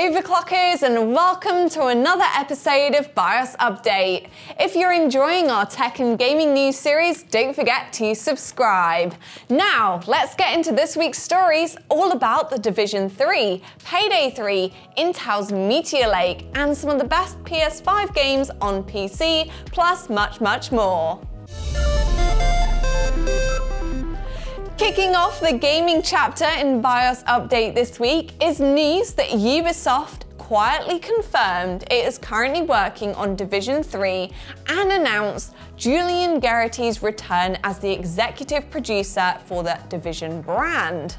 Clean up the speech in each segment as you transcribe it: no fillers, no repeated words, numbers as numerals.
Overclockers, and welcome to another episode of BIOS Update. If you're enjoying our tech and gaming news series, don't forget to subscribe. Now, let's get into this week's stories all about The Division 3, Payday 3, Intel's Meteor Lake, and some of the best PS5 games on PC, plus much more. Kicking off the gaming chapter in BIOS Update this week is news that Ubisoft quietly confirmed it is currently working on Division 3 and announced Julian Garrity's return as the executive producer for the Division brand.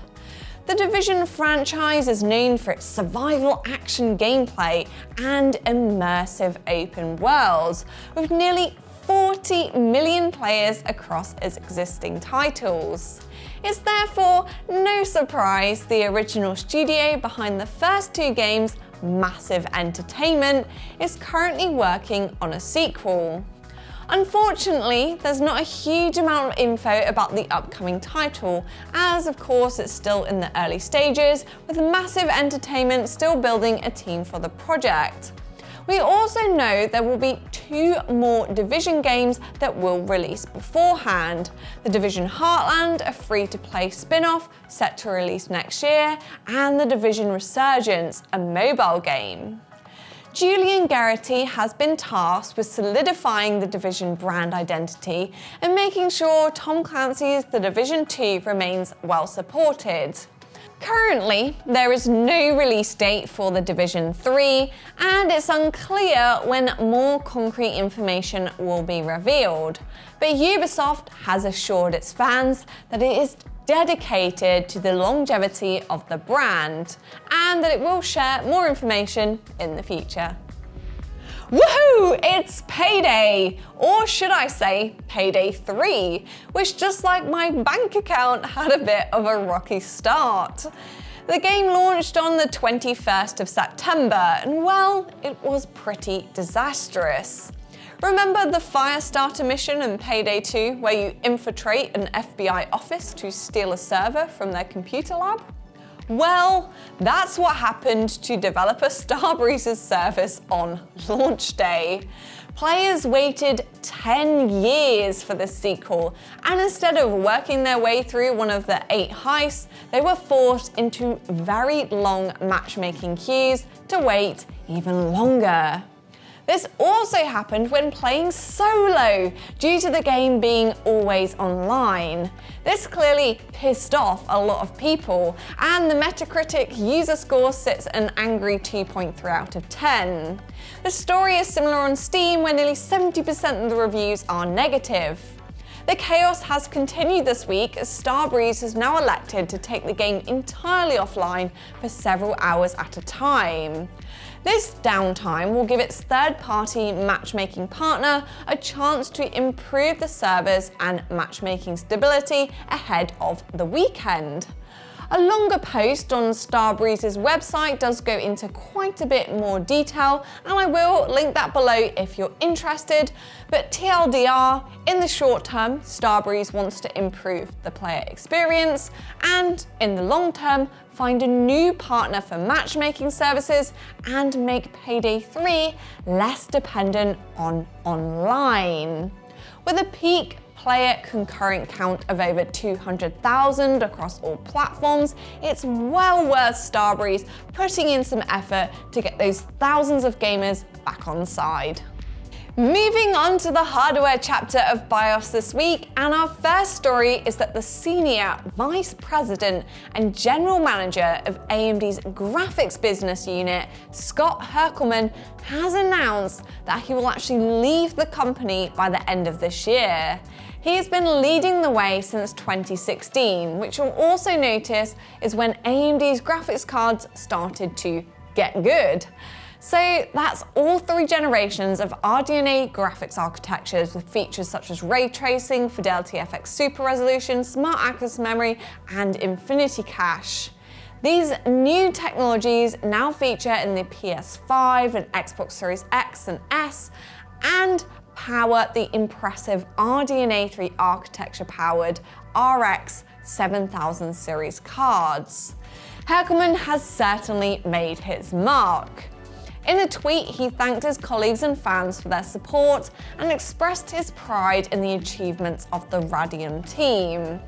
The Division franchise is known for its survival action gameplay and immersive open worlds, with nearly 40 million players across its existing titles. It's therefore no surprise the original studio behind the first two games, Massive Entertainment, is currently working on a sequel. Unfortunately, there's not a huge amount of info about the upcoming title, as of course it's still in the early stages, with Massive Entertainment still building a team for the project. We also know there will be two more Division games that will release beforehand. The Division Heartland, a free-to-play spin-off set to release next year, and The Division Resurgence, a mobile game. Julian Garrity has been tasked with solidifying the Division brand identity and making sure Tom Clancy's The Division 2 remains well supported. Currently, there is no release date for The Division 3, and it's unclear when more concrete information will be revealed. But Ubisoft has assured its fans that it is dedicated to the longevity of the brand, and that it will share more information in the future. Woohoo! It's Payday! Or should I say, Payday 3, which just like my bank account had a bit of a rocky start. The game launched on the 21st of September, and well, it was pretty disastrous. Remember the Firestarter mission in Payday 2 where you infiltrate an FBI office to steal a server from their computer lab? Well, that's what happened to developer Starbreeze's service on launch day. Players waited 10 years for the sequel, and instead of working their way through one of the 8 heists, they were forced into very long matchmaking queues to wait even longer. This also happened when playing solo, due to the game being always online. This clearly pissed off a lot of people, and the Metacritic user score sits at an angry 2.3 out of 10. The story is similar on Steam, where nearly 70% of the reviews are negative. The chaos has continued this week as Starbreeze has now elected to take the game entirely offline for several hours at a time. This downtime will give its third-party matchmaking partner a chance to improve the servers and matchmaking stability ahead of the weekend. A longer post on Starbreeze's website does go into quite a bit more detail, and I will link that below if you're interested. But TLDR, in the short term, Starbreeze wants to improve the player experience, and in the long term, find a new partner for matchmaking services and make Payday 3 less dependent on online. With a peak player concurrent count of over 200,000 across all platforms, it's well worth Starbreeze putting in some effort to get those thousands of gamers back on side. Moving on to the hardware chapter of BIOS this week, and our first story is that the Senior Vice President and General Manager of AMD's graphics business unit, Scott Herkleman, has announced that he will actually leave the company by the end of this year. He has been leading the way since 2016, which you'll also notice is when AMD's graphics cards started to get good. So that's all 3 generations of RDNA graphics architectures with features such as ray tracing, Fidelity FX Super Resolution, Smart Access Memory, and Infinity Cache. These new technologies now feature in the PS5 and Xbox Series X and S, and power the impressive RDNA 3 architecture-powered RX 7000 series cards. Herkleman has certainly made his mark. In a tweet, he thanked his colleagues and fans for their support and expressed his pride in the achievements of the Radeon team.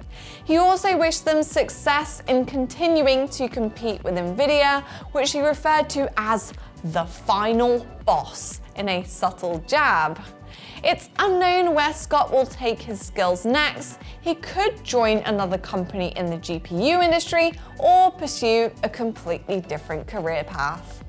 He also wished them success in continuing to compete with Nvidia, which he referred to as the final boss in a subtle jab. It's unknown where Scott will take his skills next. He could join another company in the GPU industry or pursue a completely different career path.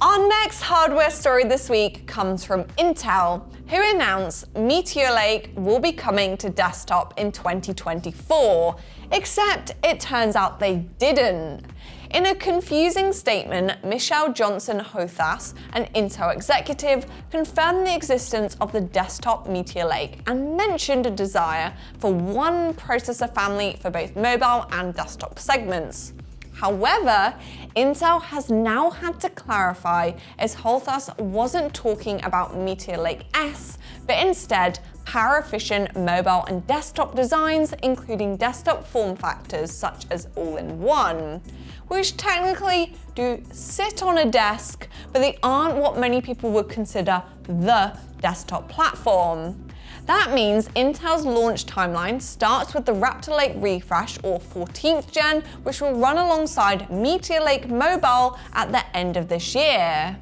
Our next hardware story this week comes from Intel, who announced Meteor Lake will be coming to desktop in 2024, except it turns out they didn't. In a confusing statement, Michelle Johnson-Hothas, an Intel executive, confirmed the existence of the desktop Meteor Lake and mentioned a desire for one processor family for both mobile and desktop segments. However, Intel has now had to clarify, as Hothas wasn't talking about Meteor Lake S, but instead power-efficient mobile and desktop designs, including desktop form factors such as all-in-one, which technically do sit on a desk, but they aren't what many people would consider the desktop platform. That means Intel's launch timeline starts with the Raptor Lake refresh, or 14th gen, which will run alongside Meteor Lake Mobile at the end of this year.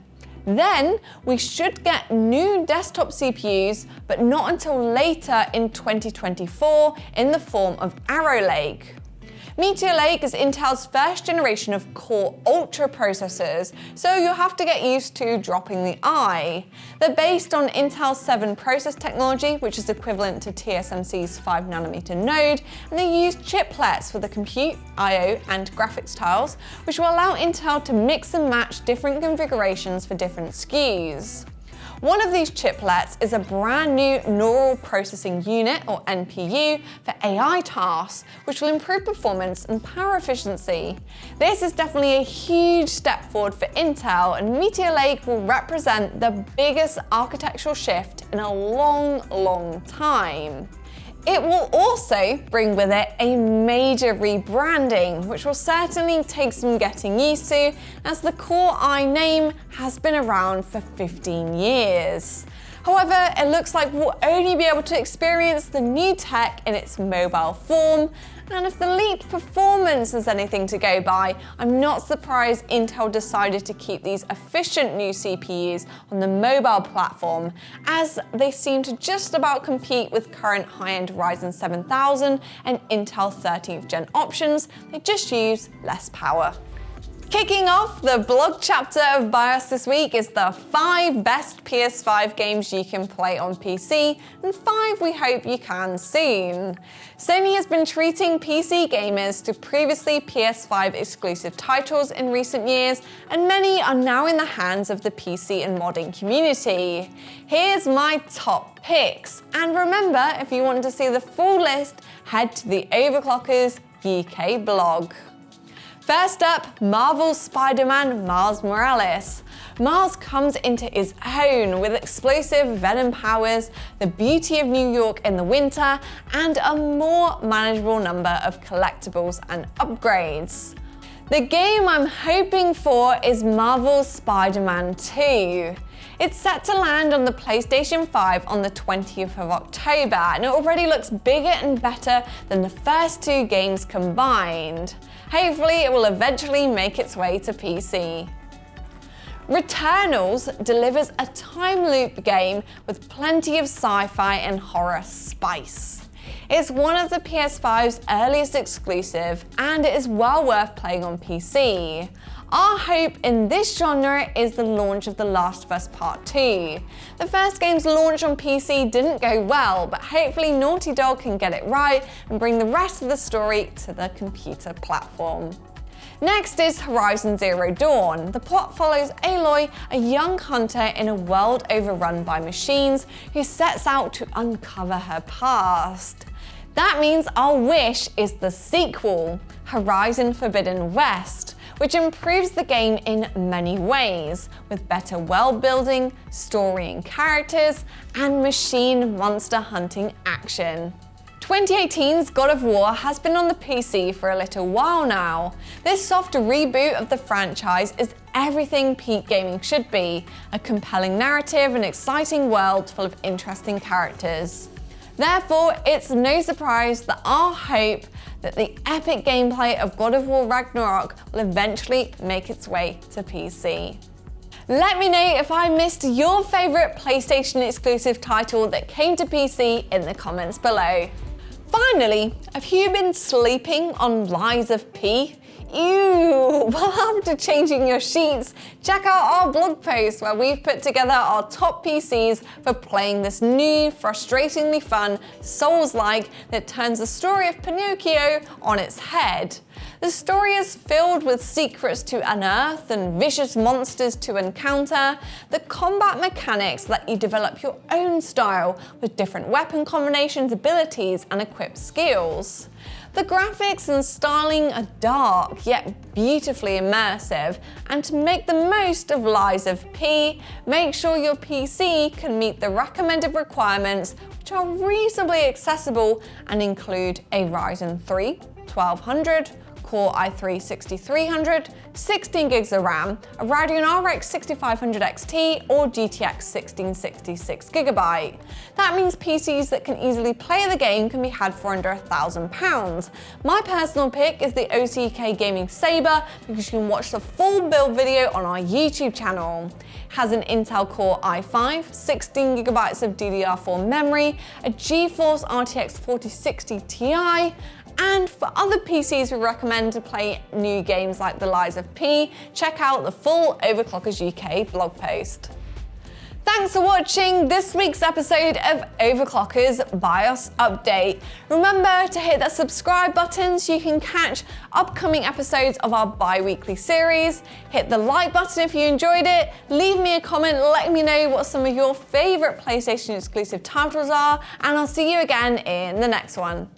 Then we should get new desktop CPUs, but not until later in 2024 in the form of Arrow Lake. Meteor Lake is Intel's first generation of Core Ultra processors, so you'll have to get used to dropping the I. They're based on Intel's 7 process technology, which is equivalent to TSMC's 5nm node, and they use chiplets for the compute, I/O, and graphics tiles, which will allow Intel to mix and match different configurations for different SKUs. One of these chiplets is a brand new Neural Processing Unit, or NPU, for AI tasks, which will improve performance and power efficiency. This is definitely a huge step forward for Intel, and Meteor Lake will represent the biggest architectural shift in a long time. It will also bring with it a major rebranding, which will certainly take some getting used to, as the Core I name has been around for 15 years. However, it looks like we'll only be able to experience the new tech in its mobile form, and if the leap performance is anything to go by, I'm not surprised Intel decided to keep these efficient new CPUs on the mobile platform, as they seem to just about compete with current high-end Ryzen 7000 and Intel 13th gen options. They just use less power. Kicking off the blog chapter of BIOS this week is the 5 best PS5 games you can play on PC, and 5 we hope you can soon. Sony has been treating PC gamers to previously PS5 exclusive titles in recent years, and many are now in the hands of the PC and modding community. Here's my top picks, and remember, if you want to see the full list, head to the Overclockers UK blog. First up, Marvel's Spider-Man Miles Morales. Miles comes into his own with explosive venom powers, the beauty of New York in the winter, and a more manageable number of collectibles and upgrades. The game I'm hoping for is Marvel's Spider-Man 2. It's set to land on the PlayStation 5 on the 20th of October, and it already looks bigger and better than the first 2 games combined. Hopefully, it will eventually make its way to PC. Returnals delivers a time loop game with plenty of sci-fi and horror spice. It's one of the PS5's earliest exclusive, and it is well worth playing on PC. Our hope in this genre is the launch of The Last of Us Part 2. The first game's launch on PC didn't go well, but hopefully Naughty Dog can get it right and bring the rest of the story to the computer platform. Next is Horizon Zero Dawn. The plot follows Aloy, a young hunter in a world overrun by machines, who sets out to uncover her past. That means our wish is the sequel, Horizon Forbidden West, which improves the game in many ways, with better world building, story and characters, and machine monster hunting action. 2018's God of War has been on the PC for a little while now. This soft reboot of the franchise is everything peak gaming should be, a compelling narrative and exciting world full of interesting characters. Therefore, it's no surprise that our hope that the epic gameplay of God of War Ragnarok will eventually make its way to PC. Let me know if I missed your favourite PlayStation exclusive title that came to PC in the comments below. Finally, have you been sleeping on Lies of P? Ew, well, after changing your sheets, check out our blog post where we've put together our top PCs for playing this new, frustratingly fun Souls-like that turns the story of Pinocchio on its head. The story is filled with secrets to unearth and vicious monsters to encounter. The combat mechanics let you develop your own style with different weapon combinations, abilities, and equipped skills. The graphics and styling are dark, yet beautifully immersive, and to make the most of Lies of P, make sure your PC can meet the recommended requirements, which are reasonably accessible and include a Ryzen 3 1200, Core i3-6300, 16 gigs of RAM, a Radeon RX 6500 XT or GTX 1666 GB. That means PCs that can easily play the game can be had for under £1,000. My personal pick is the OCK Gaming Saber because you can watch the full build video on our YouTube channel. It has an Intel Core i5, 16 GB of DDR4 memory, a GeForce RTX 4060 Ti, and for other PCs we recommend to play new games like the Lies of P, check out the full Overclockers UK blog post. Thanks for watching this week's episode of Overclockers BIOS Update. Remember to hit that subscribe button so you can catch upcoming episodes of our bi-weekly series. Hit the like button if you enjoyed it. Leave me a comment letting me know what some of your favourite PlayStation exclusive titles are, and I'll see you again in the next one.